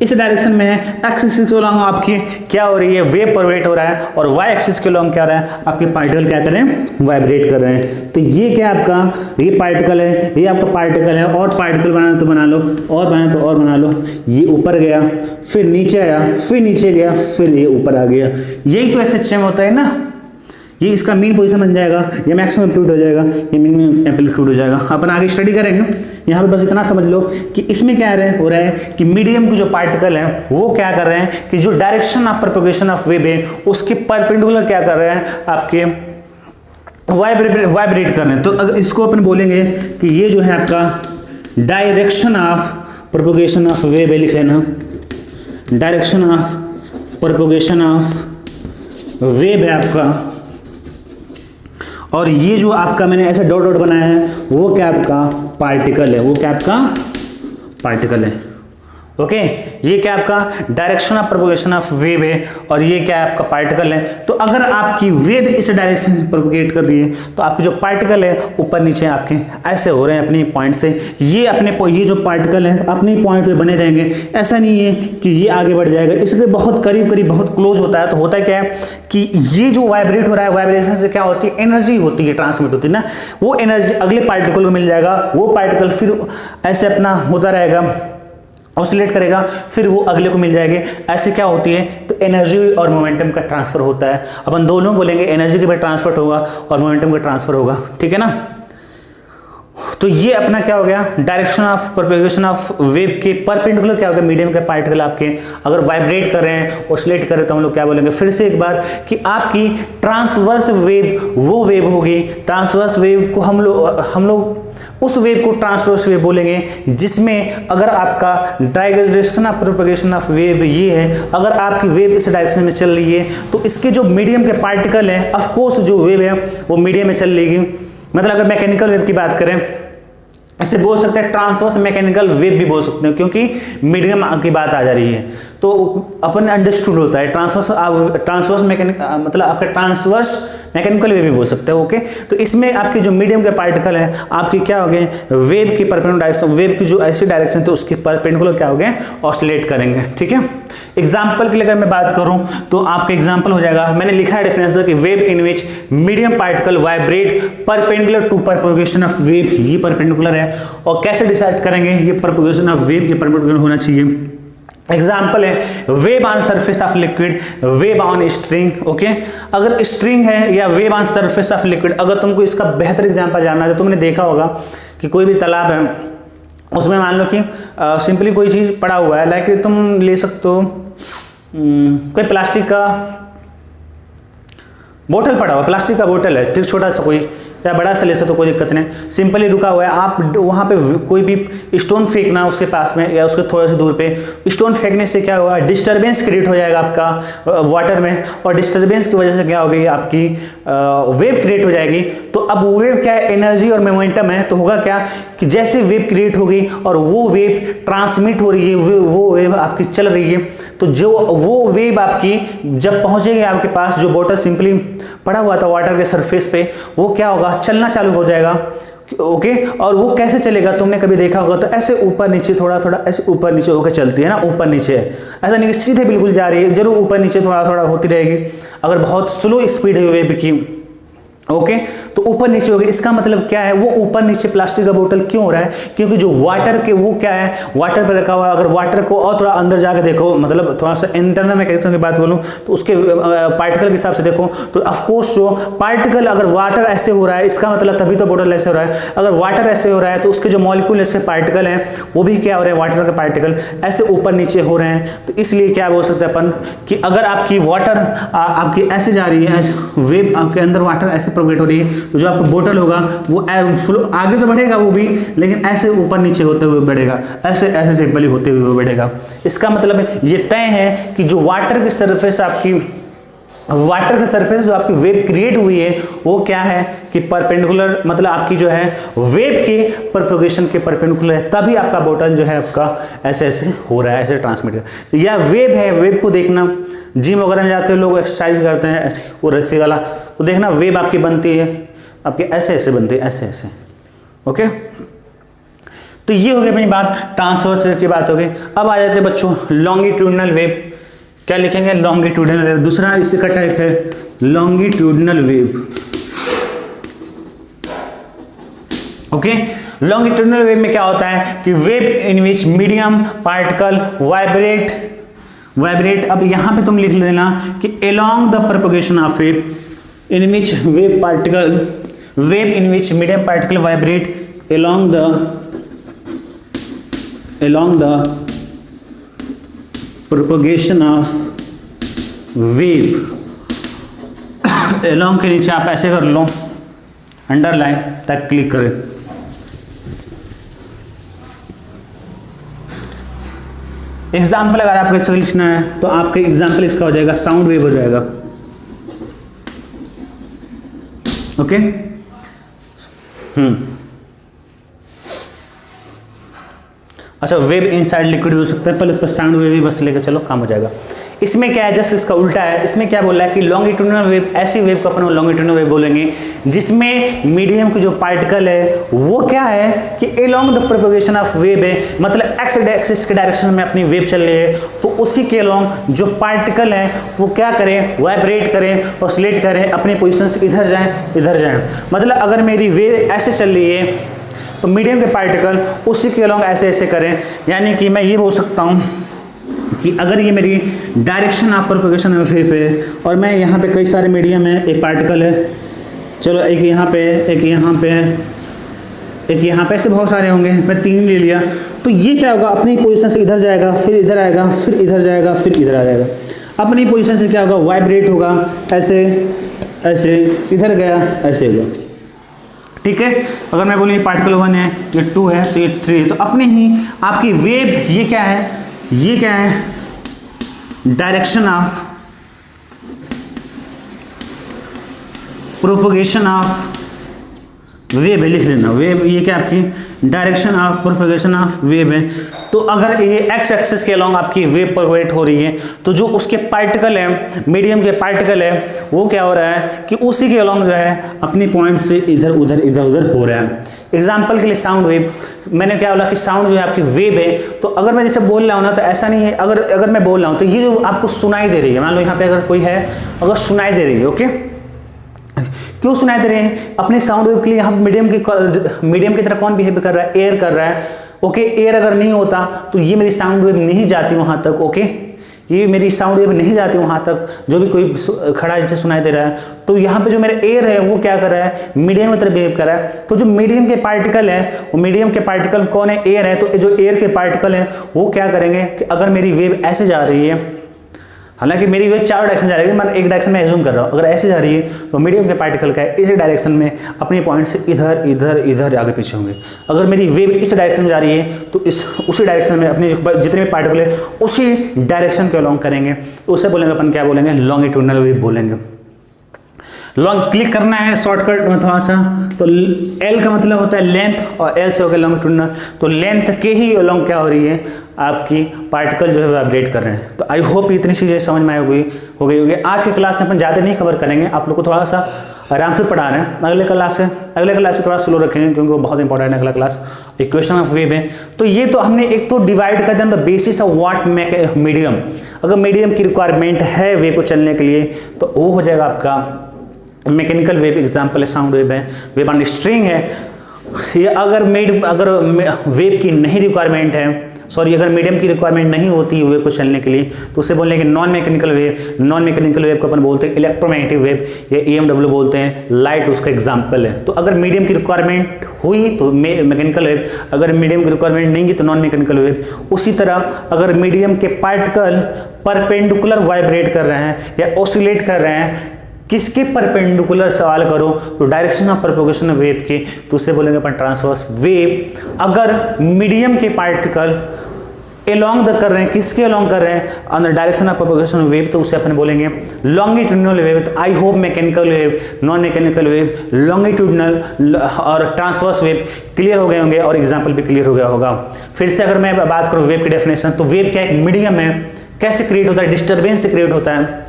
इस डायरेक्शन में है। एक्स एक्सिस के लॉन्ग आपकी क्या हो रही है, वेव परवेट हो रहा है, और वाई एक्सिस के लॉन्ग क्या हो रहा है, आपके पार्टिकल क्या कर रहे हैं, वाइब्रेट कर रहे हैं। तो ये क्या आपका, ये पार्टिकल है, ये आपका पार्टिकल है, और पार्टिकल बनाना तो बना लो, और बनाना तो और बना लो। ये ऊपर गया, फिर नीचे आया, फिर नीचे गया, फिर ये ऊपर आ गया। यही तो एसएचएम होता है ना, ये इसका मीन पोजीशन बन जाएगा, ये मैक्सिमम एम्पलीट्यूड हो जाएगा, ये मिनिमम एम्पलीट्यूड हो जाएगा। अपन आगे स्टडी करेंगे। यहाँ पे बस इतना समझ लो कि इसमें क्या हो रहा है कि मीडियम के जो पार्टिकल हैं वो क्या कर रहे हैं कि जो direction of propagation of wave है उसके परपेंडिकुलर क्या कर रहे हैं, आपके वाइब्रेट कर रहे हैं। तो अगर इसको अपन बोलेंगे कि ये जो है आपका direction of propagation of wave है, लिख लेना, direction of propagation of wave है आपका। और ये जो आपका मैंने ऐसा डॉट डॉट बनाया है वो क्या आपका पार्टिकल है, वो क्या आपका पार्टिकल है। ओके, ये क्या आपका direction of propagation of wave है, और ये क्या है आपका पार्टिकल है। तो अगर आपकी वेव इस डायरेक्शन में प्रोपगेट कर रही है तो आपके जो पार्टिकल है ऊपर नीचे आपके ऐसे हो रहे हैं अपनी पॉइंट से। ये जो पार्टिकल है अपनी पॉइंट पे बने रहेंगे, ऐसा नहीं है कि ये आगे बढ़ जाएगा, इसके बहुत करीब करीब बहुत क्लोज होता है। तो होता क्या है कि ये जो वाइब्रेट हो रहा है, वाइब्रेशन से क्या होती है, एनर्जी होती है, ट्रांसमिट होती है ना, वो एनर्जी अगले पार्टिकल को मिल जाएगा। वो पार्टिकल फिर ऐसे अपना होता रहेगा, ऑसिलेट करेगा, फिर वो अगले को मिल जाएगी। ऐसे क्या होती है, तो एनर्जी और मोमेंटम का ट्रांसफर होता है। अपन दोनों बोलेंगे, एनर्जी के भी ट्रांसफर होगा और मोमेंटम का ट्रांसफर होगा, ठीक है ना। तो ये अपना क्या हो गया, direction of propagation of wave के परपेंडिकुलर क्या हो गया, मीडियम के पार्टिकल आपके अगर वाइब्रेट कर रहे हैं, ऑसिलेट कर रहे हैं, तो हम लोग क्या बोलेंगे फिर से एक बार कि आपकी ट्रांसवर्स वेव वो वेव होगी। ट्रांसवर्स वेव को हम लोग उस वेव को ट्रांसवर्स वेव बोलेंगे जिसमें अगर आपका direction of propagation of wave ये है, अगर आपकी वेव इस डायरेक्शन में चल रही है तो इसके जो मीडियम के पार्टिकल हैं, ऑफ कोर्स जो वेव है वो मीडियम में चल रही। मतलब अगर मैकेनिकल वेव की बात करें, ऐसे बोल सकते हैं ट्रांसवर्स मैकेनिकल वेव भी बोल सकते हैं, क्योंकि मीडियम की बात आ जा रही है। तो अपन अंडरस्टूड होता है। ट्रांसवर्स मैकेनिक मतलब आपका ट्रांसवर्स मैकेनिकल वेव भी बोल सकते हो। ओके, तो इसमें आपके जो मीडियम के पार्टिकल है आपके क्या हो गए, वेव की परपेंडिकुलर डायरेक्शन, वेव की जो ऐसी डायरेक्शन तो उसके परपेंडिकुलर क्या हो गए, ऑसिलेट करेंगे। ठीक है, एग्जाम्पल के लिए अगर मैं बात करूं तो आपका एग्जाम्पल हो जाएगा, मैंने लिखा है डिफरेंस कि wave in which medium particle vibrate perpendicular to propagation of wave, ये परपेंडिकुलर है। और कैसे डिसाइड करेंगे, ये प्रोपगेशन ऑफ वेव के परपेंडिकुलर होना चाहिए। एग्जाम्पल है wave on surface of liquid, wave on string. Okay, अगर स्ट्रिंग है या wave on surface of liquid, अगर तुमको इसका बेहतर एग्जाम्पल जानना है तो तुमने देखा होगा कि कोई भी तालाब है, उसमें मान लो कि सिंपली कोई चीज़ पड़ा हुआ है, लाइक तुम ले सकते हो कोई प्लास्टिक का बोतल पड़ा हुआ, प्लास्टिक का बोतल है, ठीक, छोटा सा कोई या बड़ा सा ले सकते तो कोई दिक्कत नहीं, सिंपली रुका हुआ है। आप वहाँ पे कोई भी स्टोन फेंकना उसके पास में या उसके थोड़ा सा दूर पे, स्टोन फेंकने से क्या होगा, डिस्टर्बेंस क्रिएट हो जाएगा आपका वाटर में, और डिस्टर्बेंस की वजह से क्या होगी, आपकी वेव क्रिएट हो जाएगी। तो अब वेव क्या है, एनर्जी और मोमेंटम है, तो होगा क्या कि जैसे वेव क्रिएट होगी और वो वेव ट्रांसमिट हो रही है, वो वेव आपकी चल रही है, तो जो वो वेव आपकी जब पहुंचेगी आपके पास, जो बोतल सिंपली पड़ा हुआ था वाटर के सरफेस पे, वो क्या होगा, चलना चालू हो जाएगा। ओके, और वो कैसे चलेगा, तुमने कभी देखा होगा तो ऐसे ऊपर नीचे, थोड़ा थोड़ा ऐसे ऊपर नीचे होकर चलती है ना, ऊपर नीचे, ऐसा नहीं कि सीधे बिल्कुल जा रही है, जरूर ऊपर नीचे थोड़ा थोड़ा होती रहेगी। अगर बहुत स्लो स्पीड है वेव की, ओके, तो ऊपर नीचे होगी। इसका मतलब क्या है, वो ऊपर नीचे प्लास्टिक का बोतल क्यों हो रहा है, क्योंकि जो वाटर के वो क्या है, वाटर पर रखा हुआ है। अगर वाटर को और थोड़ा अंदर जाकर देखो, मतलब थोड़ा सा इंटरनल मैकेनिज्म की बात बोलूं तो उसके पार्टिकल के हिसाब से देखो, तो ऑफकोर्स जो पार्टिकल, अगर वाटर ऐसे हो रहा है इसका मतलब तभी तो बोतल ऐसे हो रहा है। अगर वाटर ऐसे हो रहा है तो उसके जो मॉलिक्यूल ऐसे पार्टिकल हैं वो भी क्या हो रहे हैं, वाटर के पार्टिकल ऐसे ऊपर नीचे हो रहे हैं। तो इसलिए क्या बोल सकते हैं अपन कि अगर आपकी वाटर आपकी ऐसे जा रही है, वेव आपके अंदर वाटर ऐसे प्रोपेगेट हो रही है, तो जो आपका बोतल होगा वो आगे तो बढ़ेगा वो भी, लेकिन ऐसे ऊपर नीचे होते हुए बढ़ेगा, ऐसे ऐसे सिंपली होते हुए बढ़ेगा। इसका मतलब ये तय है कि जो वाटर के सरफेस जो आपकी वेव क्रिएट हुई है वो क्या है कि परपेंडिकुलर, मतलब आपकी जो है वेव के प्रोपगेशन के परपेंडिकुलर है, तभी आपका बोतल जो है आपका ऐसे ऐसे हो रहा है, ऐसे ट्रांसमिट। तो यह वेव है, वेव को देखना, जिम वगैरह में जाते हैं लोग, एक्सरसाइज करते हैं ऐसे वो रस्सी वाला, तो देखना वेव आपकी बनती है, आपके ऐसे ऐसे बनती है, ऐसे ऐसे। ओके, तो ये हो गई अपनी बात, ट्रांसवर्स वेव की बात हो गई। अब आ जाते हैं बच्चों लॉन्गिट्यूडनल वेव। क्या लिखेंगे, लॉन्गिट्यूडनल वेव। दूसरा इससे का टाइप है longitudinal wave. Okay, longitudinal wave में क्या होता है कि wave in which medium particle vibrate. अब यहां पे तुम लिख लेना कि along the propagation of wave in which wave in which medium particle vibrate along the propagation of wave। along के नीचे आप ऐसे कर लो अंडरलाइन तक क्लिक करें। एग्जाम्पल अगर आपको इसका लिखना है तो आपका एग्जाम्पल इसका हो जाएगा साउंड वेव हो जाएगा। ओके, अच्छा, वेव इनसाइड लिक्विड हो सकता है, पहले पर साउंड वेव भी बस लेकर चलो, काम हो जाएगा। इसमें क्या है, जस्ट इसका उल्टा है। इसमें क्या बोल रहा है कि लॉन्गिट्यूडनल वेव, ऐसी वेव को अपन लॉन्गिट्यूडनल वेव बोलेंगे जिसमें मीडियम की जो पार्टिकल है वो क्या है कि along the propagation of wave है, मतलब एक्स एक्सिस के डायरेक्शन में अपनी वेव चल रही है, तो उसी के अलोंग जो पार्टिकल है वो क्या करें, वाइब्रेट करें, ऑसिलेट करें, अपनी पोजिशन से इधर जाएं। मतलब अगर मेरी वेव ऐसे चल रही है तो मीडियम के पार्टिकल उसी के अलोंग ऐसे ऐसे करें। यानी कि मैं ये बोल सकता हूँ कि अगर ये मेरी direction of propagation of wave है और मैं यहाँ पे कई सारे मीडियम है, एक पार्टिकल है, चलो एक यहाँ पे, एक यहाँ पे, एक यहाँ पे, ऐसे बहुत सारे होंगे, मैं 3 ले लिया, तो ये क्या होगा, अपनी पोजीशन से इधर जाएगा, फिर इधर आएगा, फिर इधर जाएगा, फिर इधर आ जाएगा। अपनी पोजीशन से क्या होगा, वाइब्रेट होगा, ऐसे ऐसे, इधर गया, ऐसे होगा। ठीक है, अगर मैं बोलूँ ये पार्टिकल 1 है, ये 2 है, तो ये 3 है, तो अपने ही आपकी वेव ये क्या है, ये क्या है, direction of propagation of wave, लिख लेना वेव, ये क्या आपकी direction of propagation of wave है। तो अगर ये एक्स एक्सिस के अलोंग आपकी वेव प्रोपगेट हो रही है तो जो उसके पार्टिकल है, मीडियम के पार्टिकल है, वो क्या हो रहा है कि उसी के अलोंग जो है अपनी पॉइंट से इधर उधर हो रहा है। एग्जाम्पल के लिए साउंड वेव, मैंने क्या बोला कि साउंड जो है आपकी वेव है। तो अगर मैं जैसे बोल रहा हूँ ना तो ऐसा नहीं है, अगर मैं बोल रहा हूँ तो ये जो आपको सुनाई दे रही है, मान लो यहाँ पे अगर कोई है अगर सुनाई दे रही है, ओके, क्यों सुनाई दे रहे हैं? अपने साउंड वेव के लिए यहाँ मीडियम की तरह कौन बिहेव कर रहा है? एयर कर रहा है, ओके। एयर अगर नहीं होता तो ये मेरी साउंड वेव नहीं जाती वहां तक, ओके, ये मेरी साउंड वेव नहीं जाती वहां तक, जो भी कोई खड़ा जैसे सुनाई दे रहा है। तो यहाँ पे जो मेरा एयर है वो क्या कर रहा है? मीडियम की तरह बिहेव कर रहा है। तो जो मीडियम के पार्टिकल है, वो मीडियम के पार्टिकल कौन है? एयर है। तो जो एयर के पार्टिकल है वो क्या करेंगे कि अगर मेरी वेव ऐसे जा रही है, हालांकि मेरी वेव चारों डायरेक्शन जा रही है, मैं एक डायरेक्शन में एज्यूम कर रहा हूँ, अगर ऐसे जा रही है तो मीडियम के पार्टिकल का है इसी डायरेक्शन में अपने पॉइंट से इधर आगे पीछे होंगे। अगर मेरी वेव इस डायरेक्शन में जा रही है तो उसी डायरेक्शन में अपने जितने भी पार्टिकल है उसी डायरेक्शन के अलॉन्ग करेंगे। तो उसे बोलेंगे अपन क्या बोलेंगे? लॉन्गिट्यूडनल वेव बोलेंगे। लॉन्ग क्लिक करना है शॉर्टकट में थोड़ा सा, तो एल का मतलब होता है लेंथ और एल से हो गया लॉन्गिट्यूडनल। तो लेंथ के ही अलॉन्ग क्या हो रही है? आपकी पार्टिकल जो है वो अपडेट कर रहे हैं। तो आई होप इतनी चीज़ें समझ में हो गई होगी। आज की क्लास में अपन ज़्यादा नहीं कवर करेंगे, आप लोग को थोड़ा सा आराम से पढ़ा रहे हैं। अगले क्लास से थोड़ा स्लो रखेंगे क्योंकि वो बहुत इंपॉर्टेंट है अगला क्लास। इक्वेशन ऑफ वेव है। तो ये तो हमने एक तो डिवाइड कर दिया the basis of what medium. अगर मीडियम की रिक्वायरमेंट है वेव को चलने के लिए तो वो हो जाएगा आपका मैकेनिकल वेव। एग्जाम्पल है साउंड वेव है, वेव ऑन स्ट्रिंग है। ये अगर वेव की नहीं रिक्वायरमेंट है, सॉरी, अगर मीडियम की रिक्वायरमेंट नहीं होती है वेव को चलने के लिए तो उसे बोलने कि non mechanical wave. Non mechanical wave को अपन बोलते हैं इलेक्ट्रोमैग्नेटिक वेव या EMW बोलते हैं। लाइट उसका एग्जाम्पल है। तो अगर मीडियम की रिक्वायरमेंट हुई तो मैकेनिकल वेव, अगर मीडियम की रिक्वायरमेंट नहीं की तो नॉन मैकेनिकल वेव। उसी तरह अगर मीडियम के पार्टिकल परपेंडिकुलर वाइब्रेट कर रहे हैं या ऑसिलेट कर रहे हैं, किसके परपेंडिकुलर सवाल करो तो direction of propagation of wave के, तो उसे बोलेंगे अपन ट्रांसवर्स वेव। अगर मीडियम के पार्टिकल एलोंग कर रहे हैं, किसके एलोंग कर रहे हैं? On the direction of propagation of wave, तो उसे अपन बोलेंगे लॉन्गिट्यूडनल वेव। तो I hope mechanical wave, non mechanical wave, longitudinal और ट्रांसवर्स वेव क्लियर हो गए होंगे और एग्जाम्पल भी क्लियर हो गया होगा। फिर से अगर मैं बात करूँ वेव की डेफिनेशन, तो वेव क्या एक मीडियम है। कैसे क्रिएट होता है? डिस्टर्बेंस से क्रिएट होता है।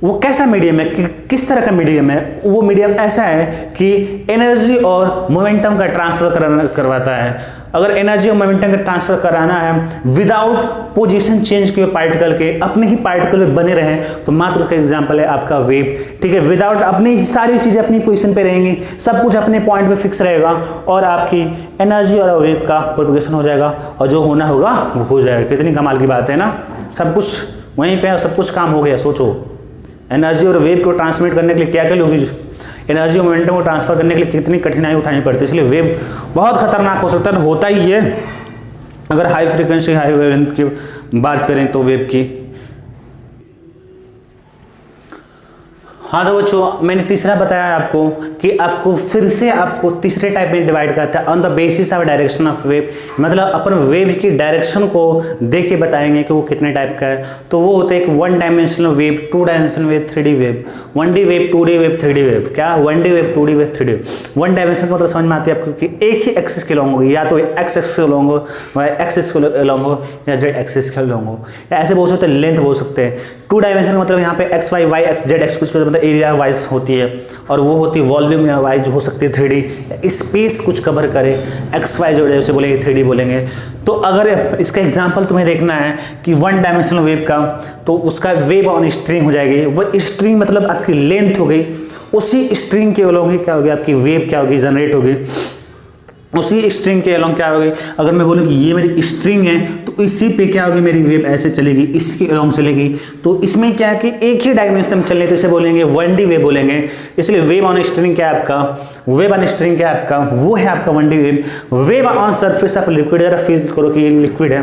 वो कैसा मीडियम है, किस तरह का मीडियम है? वो मीडियम ऐसा है कि एनर्जी और मोमेंटम का ट्रांसफर करवाता है। अगर एनर्जी और मोमेंटम का ट्रांसफर कराना है विदाउट पोजीशन चेंज किए पार्टिकल के, अपने ही पार्टिकल में बने रहें, तो मात्र उसका एग्जांपल है आपका वेव। ठीक है, विदाउट अपनी सारी चीज़ें अपनी पोजीशन पे रहेंगी, सब कुछ अपने पॉइंट पे फिक्स रहेगा और आपकी एनर्जी और वेव का प्रोपगेशन हो जाएगा और जो होना होगा वो हो जाएगा। कितनी कमाल की बात है ना, सब कुछ वहीं पे सब कुछ काम हो गया। सोचो एनर्जी और वेव को ट्रांसमिट करने के लिए क्या क्या लोग, एनर्जी और मोमेंटम को ट्रांसफर करने के लिए कितनी कठिनाई उठानी पड़ती है। इसलिए वेव बहुत खतरनाक हो सकता है, होता ही है। अगर हाई फ्रीक्वेंसी हाई वेवलेंथ की बात करें तो वेव की। हाँ तो बच्चों, मैंने तीसरा बताया आपको कि आपको फिर से आपको तीसरे टाइप में डिवाइड करता है on the basis of direction of wave. मतलब अपन वेव की डायरेक्शन को देख के बताएंगे कि वो कितने टाइप का है। तो वो होता है एक 1 dimensional wave, 2 dimensional wave, 3D wave, 1D wave, 2D wave, 3D wave. क्या 1D wave, 2D wave, 3D wave. 1 dimension मतलब समझ में आती है आपको कि एक ही एक्सिस के लॉन्ग होगी, या तो एक्स एक्सिस के लॉन्ग हो, वाई एक्सिस के लॉन्ग हो, या जेड एक्सिस के लॉन्ग हो, या ऐसे बोल सकते हैं, लेंथ बोल सकते हैं। 2 डायमेंशन मतलब यहाँ पे X Y, Y X Z X कुछ मतलब एरिया वाइज होती है, और वो होती है वॉल्यूम या वाइज हो सकती है 3D, स्पेस कुछ कवर करे, एक्स वाई जेड उसे बोलेंगे 3D बोलेंगे। तो अगर इसका एग्जांपल तुम्हें देखना है कि 1 डायमेंशनल वेव का, तो उसका वेव ऑन स्ट्रिंग हो जाएगी। वो स्ट्रिंग मतलब आपकी लेंथ हो गई, उसी स्ट्रिंग के अलॉन्ग क्या होगी आपकी वेव क्या होगी, जनरेट होगी। उसी स्ट्रिंग के अलॉन्ग क्या होगी, अगर मैं बोलूँ कि ये मेरी स्ट्रिंग है तो इसी पे क्या होगी मेरी वेव ऐसे चलेगी, इसके अलॉन्ग चलेगी। तो इसमें क्या है कि एक ही डायमेंशन में चलने, तो इसे बोलेंगे 1D वेव बोलेंगे। इसलिए वेव ऑन स्ट्रिंग क्या है आपका, वेव ऑन स्ट्रिंग क्या है आपका, वो है आपका 1D wave. Wave on surface of liquid, जरा फील करो कि ये लिक्विड है,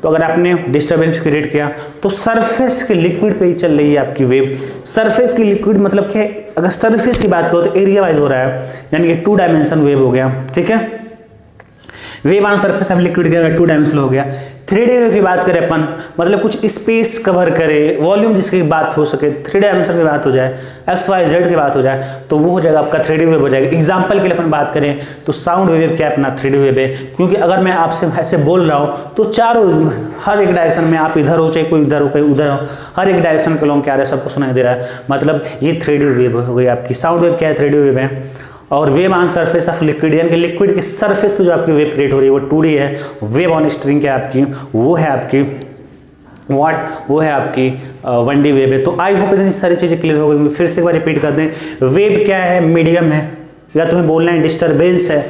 तो अगर आपने डिस्टर्बेंस क्रिएट किया तो सरफेस के लिक्विड पे ही चल रही है आपकी वेव। सरफेस की लिक्विड मतलब क्या, अगर सरफेस की बात करो तो एरिया वाइज हो रहा है, यानी कि 2 डायमेंशन वेव हो गया। ठीक है, wave on surface of liquid क्या 2 डायमेंशनल हो गया। 3D वेव की बात करें अपन, मतलब कुछ स्पेस कवर करे, वॉल्यूम जिसकी बात हो सके, 3 डायमेंशन की बात हो जाए, XYZ की बात हो जाए, तो वो हो जाएगा आपका 3D वेव हो जाएगा। एग्जाम्पल के लिए अपन बात करें तो साउंड वेव क्या अपना 3D वेव है, क्योंकि अगर मैं आपसे ऐसे बोल रहा हूँ तो चारों हर एक डायरेक्शन में, आप इधर हो चाहे कोई इधर हो कोई उधर हो, हर एक डायरेक्शन के लोग क्या रहे सबको सुनाई दे रहा है, मतलब ये 3D वेव हो गई आपकी। साउंड वेव क्या है, 3D वेव है। और wave on surface of liquid, यानी कि लिक्विड के सरफेस पे जो आपकी वेव क्रिएट हो रही है वो 2D है। वेव ऑन स्ट्रिंग क्या है आपकी, वो है आपकी वो है आपकी 1D वेव है। तो आई होप इतनी सारी चीज़ें क्लियर हो गई। फिर से एक बार रिपीट कर दें, वेव क्या है, मीडियम है, या तुम्हें बोलना है डिस्टर्बेंस है,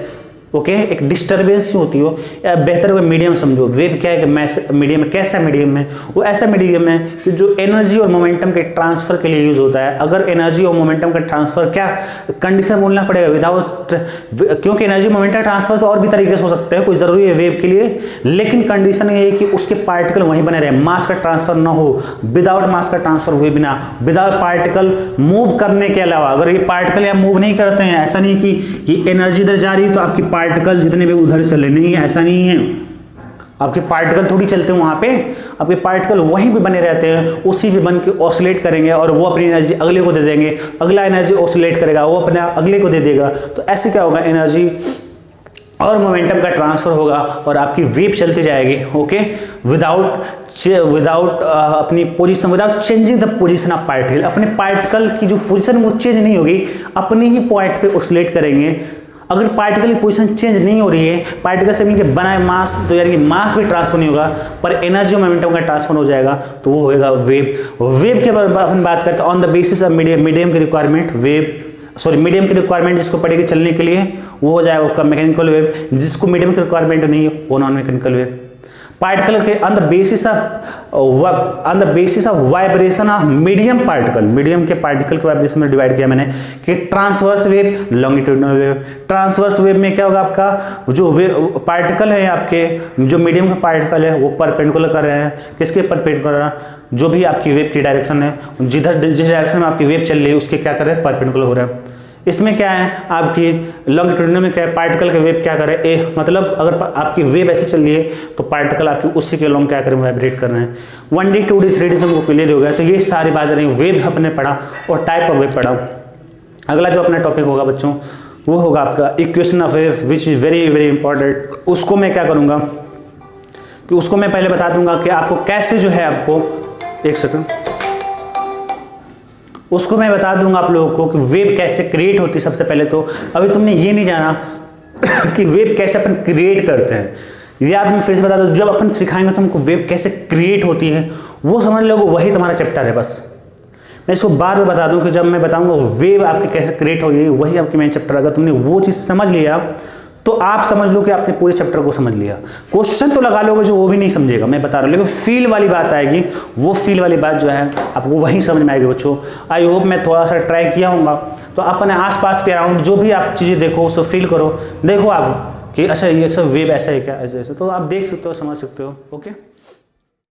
ओके एक डिस्टर्बेंस ही होती हो, या बेहतर कोई मीडियम समझो। वेव क्या है कि मीडियम है, कैसा मीडियम है, वो ऐसा मीडियम है कि जो एनर्जी और मोमेंटम के ट्रांसफर के लिए यूज होता है। अगर एनर्जी और मोमेंटम का ट्रांसफर, क्या कंडीशन बोलना पड़ेगा, विदाउट, क्योंकि एनर्जी मोमेंटम ट्रांसफर तो और भी तरीके से हो सकते हैं, कोई जरूरी है वेव के लिए, लेकिन कंडीशन ये है कि उसके पार्टिकल वहीं बने रहे, मास का ट्रांसफर ना हो। विदाउट मास का ट्रांसफर हुए बिना, विदाउट पार्टिकल मूव करने के अलावा, अगर ये पार्टिकल या मूव नहीं करते हैं, ऐसा नहीं कि ये एनर्जी इधर जा रही है तो आपकी पार्टिकल जितने भी उधर चले, नहीं है, ऐसा नहीं है। आपके पार्टिकल थोड़ी चलते हैं वहां पे, आपके पार्टिकल वहीं पे बने रहते हैं, उसी पे बन के ऑसिलेट करेंगे और वो अपनी एनर्जी अगले को दे देंगे, अगला एनर्जी ऑसिलेट करेगा, वो अपने अगले को दे देगा। तो ऐसे क्या होगा, एनर्जी और मोमेंटम का ट्रांसफर होगा और आपकी वेव चलती जाएगी, ओके, विदाउट अपनी position, without changing the position of particle. अपने पार्टिकल की जो पोजीशन वो चेंज नहीं होगी, अपने ही पॉइंट पे ऑसिलेट करेंगे। अगर पार्टिकल की पोजीशन चेंज नहीं हो रही है, पार्टिकल से मिलकर बनाए मास, तो यानी कि मास भी ट्रांसफर नहीं होगा, पर एनर्जी और मोमेंटम का ट्रांसफर हो जाएगा, तो वो होगा वेव। वेव के बारे में अपन बात करते हैं, on the basis of medium की रिक्वायरमेंट, मीडियम की रिक्वायरमेंट जिसको पड़ेगी चलने के लिए, वो हो जाएगा उसका मैकेनिकल वेव। जिसको मीडियम की रिक्वायरमेंट नहीं है वो नॉन मैकेनिकल वेव। पार्टिकल के on the basis of vibration of medium particle, medium के पार्टिकल के वाइब्रेशन में डिवाइड किया मैंने कि transverse wave, longitudinal wave. Transverse wave में क्या होगा, आपका जो वेव पार्टिकल है, आपके जो मीडियम का पार्टिकल है वो परपेंडिकुलर कर रहे हैं, किसके परपेंडिकुलर, जो भी आपकी वेव की डायरेक्शन है, जिस डायरेक्शन में आपकी वेव चल रही है उसके क्या कर रहे हैं, परपेंडिकुलर हो रहा है। इसमें क्या है, आपकी लॉन्गिट्यूडिनल में क्या है, पार्टिकल के वेव क्या करे, मतलब अगर आपकी वेव ऐसे चल रही है तो पार्टिकल आपकी उसी के लॉन्ग क्या करें, वाइब्रेट कर रहे हैं। 1D 2D 3D तुमको क्लियर हो गया। तो ये सारी बातें रही, वेव अपने पढ़ा और टाइप ऑफ वेव पढ़ा। अगला जो अपना टॉपिक होगा बच्चों, वो होगा आपका equation of wave, which is very very important. उसको मैं क्या करूँगा कि उसको मैं पहले बता दूंगा कि आपको कैसे जो है, आपको एक सेकंड, उसको मैं बता दूंगा आप लोगों को कि वेव कैसे क्रिएट होती है। सबसे पहले तो अभी तुमने ये नहीं जाना कि वेव कैसे अपन क्रिएट करते हैं। याद में फिर से बता दो, जब अपन सिखाएंगे तुमको वेव कैसे क्रिएट होती है, वो समझ लो वही तुम्हारा चैप्टर है। बस मैं इसको बार बार बता दूं कि जब मैं बताऊंगा वेव आपकी कैसे क्रिएट हो रही, वही आपकी मेन चैप्टर। अगर तुमने वो चीज़ समझ लिया तो आप समझ लो कि आपने पूरे चैप्टर को समझ लिया। क्वेश्चन तो लगा लोगे जो वो भी नहीं समझेगा, मैं बता रहा हूँ, लेकिन फील वाली बात आएगी, वो फील वाली बात जो है आपको वही समझ में आएगी बच्चों। आई होप मैं थोड़ा सा ट्राई किया हूँगा, तो अपने आसपास के अराउंड जो भी आप चीज़ें देखो उसको फील करो, देखो आप कि अच्छा ये सब वेव ऐसा है क्या, ऐसे ऐसे, तो आप देख सकते हो, समझ सकते हो, ओके।